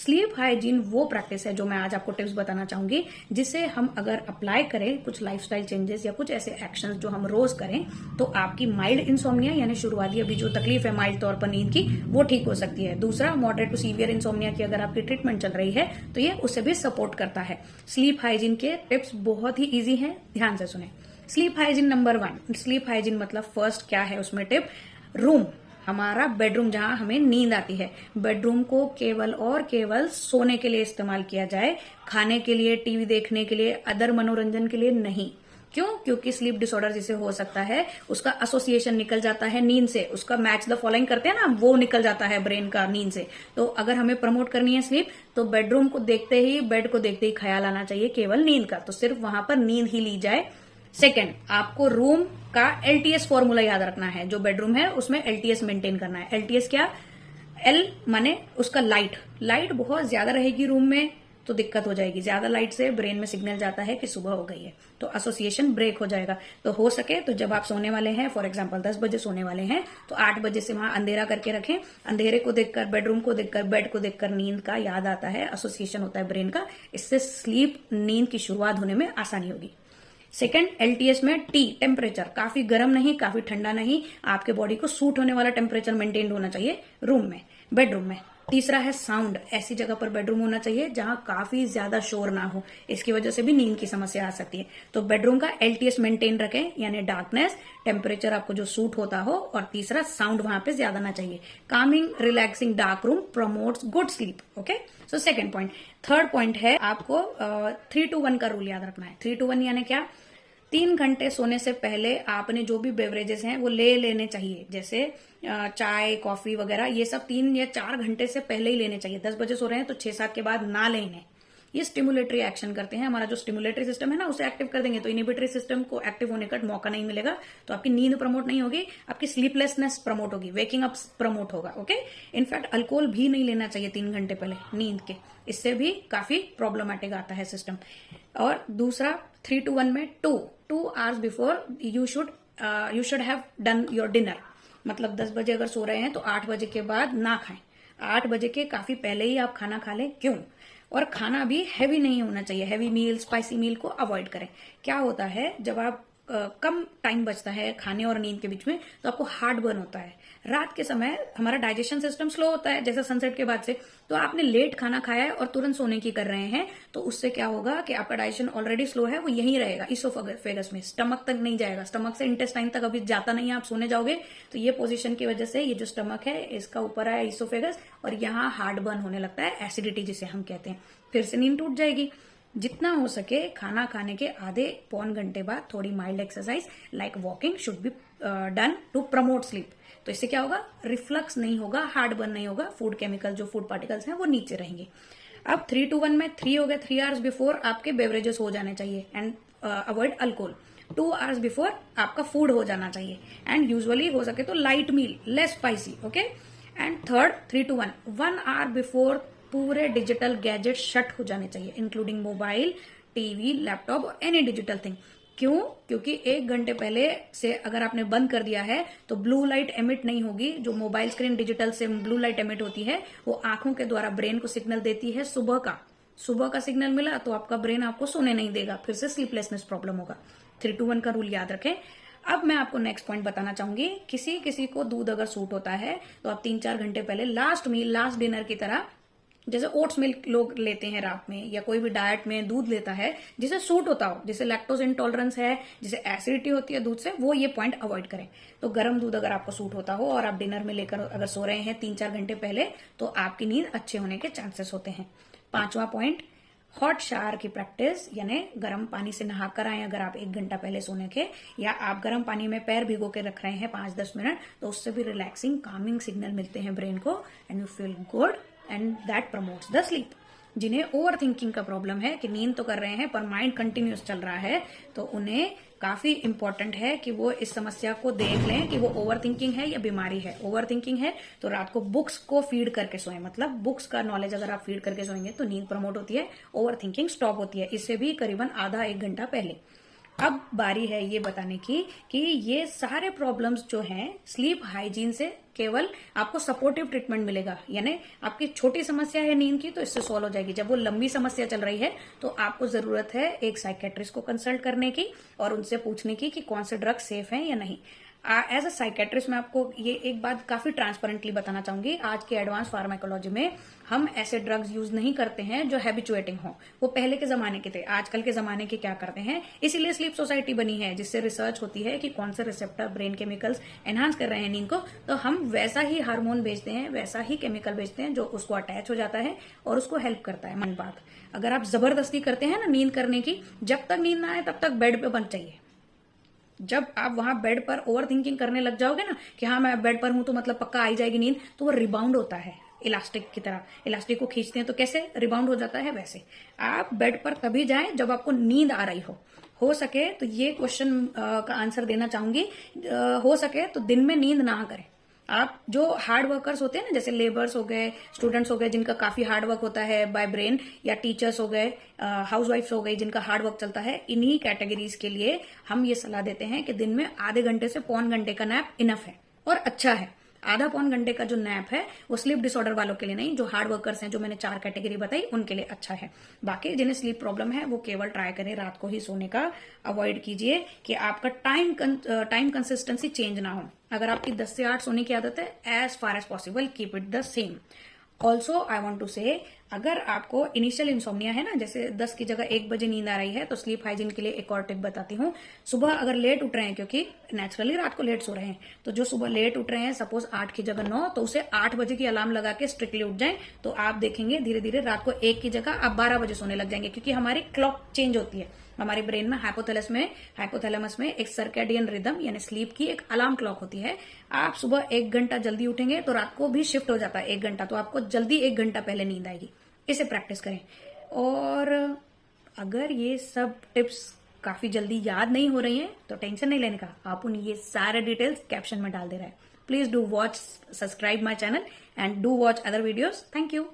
Sleep hygiene वो practice है जो मैं आज आपको टिप्स बताना चाहूंगी, जिसे हम अगर अप्लाई करें कुछ लाइफस्टाइल चेंजेस या कुछ ऐसे एक्शंस जो हम रोज करें, तो आपकी माइल्ड इंसोम्निया यानी शुरुआती अभी जो तकलीफ है माइल्ड तौर पर नींद की, वो ठीक हो सकती है। दूसरा, मॉडरेट टू सीवियर इंसोम्निया की अगर आपकी ट्रीटमेंट चल रही है तो ये उससे भी सपोर्ट करता है। स्लीप हाइजीन के टिप्स बहुत ही ईजी हैं, ध्यान से सुने। Sleep hygiene number 1, sleep hygiene मतलब फर्स्ट क्या है उसमें टिप, रूम, हमारा बेडरूम जहां हमें नींद आती है, बेडरूम को केवल और केवल सोने के लिए इस्तेमाल किया जाए, खाने के लिए, टीवी देखने के लिए, अदर मनोरंजन के लिए नहीं। क्यों? क्योंकि स्लीप डिसऑर्डर जिसे हो सकता है उसका एसोसिएशन निकल जाता है नींद से, उसका मैच द फॉलोइंग करते हैं ना, वो निकल जाता है ब्रेन का नींद से। तो अगर हमें प्रमोट करनी है स्लीप, तो बेडरूम को देखते ही, बेड को देखते ही ख्याल आना चाहिए केवल नींद का, तो सिर्फ वहां पर नींद ही ली जाए। सेकेंड, आपको रूम का एलटीएस फॉर्मूला याद रखना है। जो बेडरूम है उसमें एलटीएस मेंटेन करना है। एलटीएस क्या? एल माने उसका लाइट बहुत ज्यादा रहेगी रूम में तो दिक्कत हो जाएगी। ज्यादा लाइट से ब्रेन में सिग्नल जाता है कि सुबह हो गई है, तो एसोसिएशन ब्रेक हो जाएगा। तो हो सके तो जब आप सोने वाले हैं, फॉर एग्जांपल 10 बजे सोने वाले हैं, तो 8 बजे से वहां अंधेरा करके रखें। अंधेरे को देखकर, बेडरूम को देखकर, बेड को देखकर नींद का याद आता है, एसोसिएशन होता है ब्रेन का। इससे स्लीप, नींद की शुरुआत होने में आसानी होगी। सेकेंड, एलटीएस में टी, टेम्परेचर, काफी गर्म नहीं, काफी ठंडा नहीं, आपके बॉडी को सूट होने वाला टेम्परेचर मेंटेन होना चाहिए रूम में, बेडरूम में। तीसरा है साउंड, ऐसी जगह पर बेडरूम होना चाहिए जहां काफी ज्यादा शोर ना हो, इसकी वजह से भी नींद की समस्या आ सकती है। तो बेडरूम का एलटीएस मेंटेन रखें, यानी डार्कनेस, टेम्परेचर आपको जो सूट होता हो, और तीसरा साउंड वहां पे ज्यादा ना चाहिए। Kameng, relaxing dark room promotes good sleep. Okay, so second point. Third point है आपको 3-2-1 का रूल याद रखना है। 3-2-1 यानी क्या? 3 घंटे सोने से पहले आपने जो भी बेवरेजेस हैं वो ले लेने चाहिए, जैसे चाय, कॉफी वगैरह, ये सब 3 या 4 घंटे से पहले ही लेने चाहिए। 10 बजे सो रहे हैं तो 6-7 के बाद ना लेने। ये स्टिमुलेटरी एक्शन करते हैं, हमारा जो स्टिमुलेटरी सिस्टम है ना उसे एक्टिव कर देंगे, तो इनिबिटरी सिस्टम को एक्टिव होने का मौका नहीं मिलेगा, तो आपकी नींद प्रमोट नहीं होगी, आपकी स्लीपलेसनेस प्रमोट होगी, वेकिंग अप प्रमोट होगा। ओके, इनफैक्ट अल्कोहल भी नहीं लेना चाहिए 3 घंटे पहले नींद के, इससे भी काफी प्रॉब्लमेटिक आता है सिस्टम। और दूसरा, 3-1 में 2 hours before you should have done your dinner. मतलब 10 बजे अगर सो रहे हैं तो 8 बजे के बाद ना खाएं, 8 बजे के काफी पहले ही आप खाना खा लें। क्यों? और खाना भी हैवी नहीं होना चाहिए, हैवी मील, स्पाइसी मील को अवॉइड करें। क्या होता है, जब आप कम टाइम बचता है खाने और नींद के बीच में, तो आपको हार्ट बर्न होता है। रात के समय हमारा डाइजेशन सिस्टम स्लो होता है, जैसे सनसेट के बाद से। तो आपने लेट खाना खाया है और तुरंत सोने की कर रहे हैं, तो उससे क्या होगा कि आपका डाइजेशन ऑलरेडी स्लो है, वो यहीं रहेगा इसोफेगस में, स्टमक तक नहीं जाएगा, स्टमक से इंटेस्टाइन तक अभी जाता नहीं है, आप सोने जाओगे तो ये पोजीशन की वजह से ये जो स्टमक है इसका ऊपर है इसोफेगस, और यहाँ हार्ट बर्न होने लगता है, एसिडिटी जिसे हम कहते हैं, फिर से नींद टूट जाएगी। जितना हो सके खाना खाने के आधे पौन घंटे बाद थोड़ी mild exercise like walking should be done to promote sleep. तो इससे क्या होगा, रिफ्लक्स नहीं होगा, हार्ट बर्न नहीं होगा, फूड केमिकल जो फूड पार्टिकल्स हैं वो नीचे रहेंगे। अब 3-1 में 3 हो गया, 3 आवर्स बिफोर आपके बेवरेजेस हो जाने चाहिए and avoid alcohol. 2 hours before आपका फूड हो जाना चाहिए, एंड यूजुअली हो सके तो light meal, less spicy. Okay, and third, 3-1 1 hour before पूरे डिजिटल गैजेट शट हो जाने चाहिए, इंक्लूडिंग मोबाइल, टीवी, लैपटॉप और एनी डिजिटल थिंग। क्यों? क्योंकि 1 घंटे पहले से अगर आपने बंद कर दिया है तो ब्लू लाइट एमिट नहीं होगी। जो मोबाइल स्क्रीन डिजिटल से ब्लू लाइट एमिट होती है वो आंखों के द्वारा ब्रेन को सिग्नल देती है सुबह का सिग्नल मिला तो आपका ब्रेन आपको सोने नहीं देगा, फिर से स्लीपलेसनेस प्रॉब्लम होगा। 3-1 का रूल याद रखें। अब मैं आपको नेक्स्ट पॉइंट बताना चाहूंगी। किसी को दूध अगर सूट होता है तो आप 3-4 घंटे पहले लास्ट मील, लास्ट डिनर की तरह, जैसे ओट्स मिल्क लोग लेते हैं रात में, या कोई भी डाइट में दूध लेता है जिसे सूट होता हो, जिसे लैक्टोज इंटॉलरेंस है, जिसे एसिडिटी होती है दूध से, वो ये पॉइंट अवॉइड करें। तो गर्म दूध अगर आपको सूट होता हो और आप डिनर में लेकर अगर सो रहे हैं 3-4 घंटे पहले, तो आपकी नींद अच्छे होने के चांसेस होते हैं। 5वां पॉइंट, हॉट शावर की प्रैक्टिस, यानी गर्म पानी से नहाकर आए अगर आप 1 घंटा पहले सोने के, या आप गर्म पानी में पैर भिगो के रख रहे हैं 5-10 मिनट, तो उससे भी रिलैक्सिंग, कामिंग सिग्नल मिलते हैं ब्रेन को, and you feel good and that promotes the sleep. जिन्हें ओवर थिंकिंग का प्रॉब्लम है कि नींद तो कर रहे हैं पर माइंड कंटिन्यूस चल रहा है, तो उन्हें काफी इंपॉर्टेंट है कि वो इस समस्या को देख लें कि वो ओवर थिंकिंग है या बीमारी है। ओवर थिंकिंग है तो रात को बुक्स को फीड करके सोएं, मतलब बुक्स का नॉलेज अगर आप फीड करके सोएंगे तो नींद प्रमोट होती है, ओवर थिंकिंग स्टॉप होती है, इससे भी करीबन आधा 1 घंटा पहले। अब बारी है ये बताने की कि ये सारे प्रॉब्लम्स जो हैं स्लीप हाइजीन से केवल आपको सपोर्टिव ट्रीटमेंट मिलेगा, यानी आपकी छोटी समस्या है नींद की तो इससे सॉल्व हो जाएगी। जब वो लंबी समस्या चल रही है तो आपको जरूरत है एक साइकेट्रिस्ट को कंसल्ट करने की और उनसे पूछने की कि कौन से ड्रग सेफ हैं या नहीं। एज अ साइकेट्रिस्ट मैं आपको ये एक बात काफी ट्रांसपेरेंटली बताना चाहूंगी, आज के एडवांस फार्माकोलॉजी में हम ऐसे ड्रग्स यूज नहीं करते हैं जो हैबिचुएटिंग हो। वो पहले के जमाने के थे, आजकल के जमाने के क्या करते हैं, इसीलिए स्लीप सोसाइटी बनी है जिससे रिसर्च होती है कि कौन से रिसेप्टर ब्रेन केमिकल्स एनहांस कर रहे हैं नींद को, तो हम वैसा ही हार्मोन भेजते हैं, वैसा ही केमिकल भेजते हैं जो उसको अटैच हो जाता है और उसको हेल्प करता है। मन बात, अगर आप जबरदस्ती करते हैं ना नींद करने की, जब तक नींद ना आए तब तक बेड पे बंद चाहिए। जब आप वहां बेड पर ओवर थिंकिंग करने लग जाओगे ना कि हाँ मैं बेड पर हूं तो मतलब पक्का आई जाएगी नींद, तो वो रिबाउंड होता है इलास्टिक की तरह। इलास्टिक को खींचते हैं तो कैसे रिबाउंड हो जाता है, वैसे आप बेड पर तभी जाएं जब आपको नींद आ रही हो सके तो ये क्वेश्चन का आंसर देना चाहूंगी, हो सके तो दिन में नींद ना करें। आप जो हार्ड वर्कर्स होते हैं ना, जैसे लेबर्स हो गए, स्टूडेंट्स हो गए जिनका काफी हार्ड वर्क होता है बाय ब्रेन, या टीचर्स हो गए, हाउसवाइफ्स हो गई जिनका हार्ड वर्क चलता है, इन्हीं कैटेगरीज के लिए हम ये सलाह देते हैं कि दिन में आधे घंटे से पौन घंटे का नैप इनफ है और अच्छा है। आधा पौन घंटे का जो नैप है वो स्लीप डिसऑर्डर वालों के लिए नहीं, जो हार्ड वर्कर्स हैं, जो मैंने 4 कैटेगरी बताई उनके लिए अच्छा है। बाकी जिन्हें स्लीप प्रॉब्लम है वो केवल ट्राई करें रात को ही सोने का, अवॉइड कीजिए कि आपका टाइम कंसिस्टेंसी चेंज ना हो। अगर आपकी 10 से 8 सोने की आदत है, as far as possible keep it the same. Also I want to say, अगर आपको इनिशियल इंसोम्निया है ना, जैसे 10 की जगह 1 बजे नींद आ रही है, तो स्लीप हाइजीन के लिए एक और टिप बताती हूँ। सुबह अगर लेट उठ रहे हैं, क्योंकि नेचुरली रात को लेट सो रहे हैं, तो जो सुबह लेट उठ रहे हैं, सपोज 8 की जगह 9, तो उसे 8 बजे की अलार्म लगा के स्ट्रिक्टली उठ जाएं, तो आप देखेंगे धीरे धीरे रात को 1 की जगह आप 12 बजे सोने लग जाएंगे, क्योंकि हमारी क्लॉक चेंज होती है। हमारे ब्रेन में हाइपोथैलेमस में एक सर्केडियन रिदम यानी स्लीप की एक अलार्म क्लॉक होती है। आप सुबह 1 घंटा जल्दी उठेंगे तो रात को भी शिफ्ट हो जाता है 1 घंटा, तो आपको जल्दी 1 घंटा पहले नींद आएगी। इसे प्रैक्टिस करें। और अगर ये सब टिप्स काफी जल्दी याद नहीं हो रही हैं तो टेंशन नहीं लेने का, आप उन ये सारे डिटेल्स कैप्शन में डाल दे रहे हैं। Please do watch, subscribe my channel and do watch other videos. Thank you.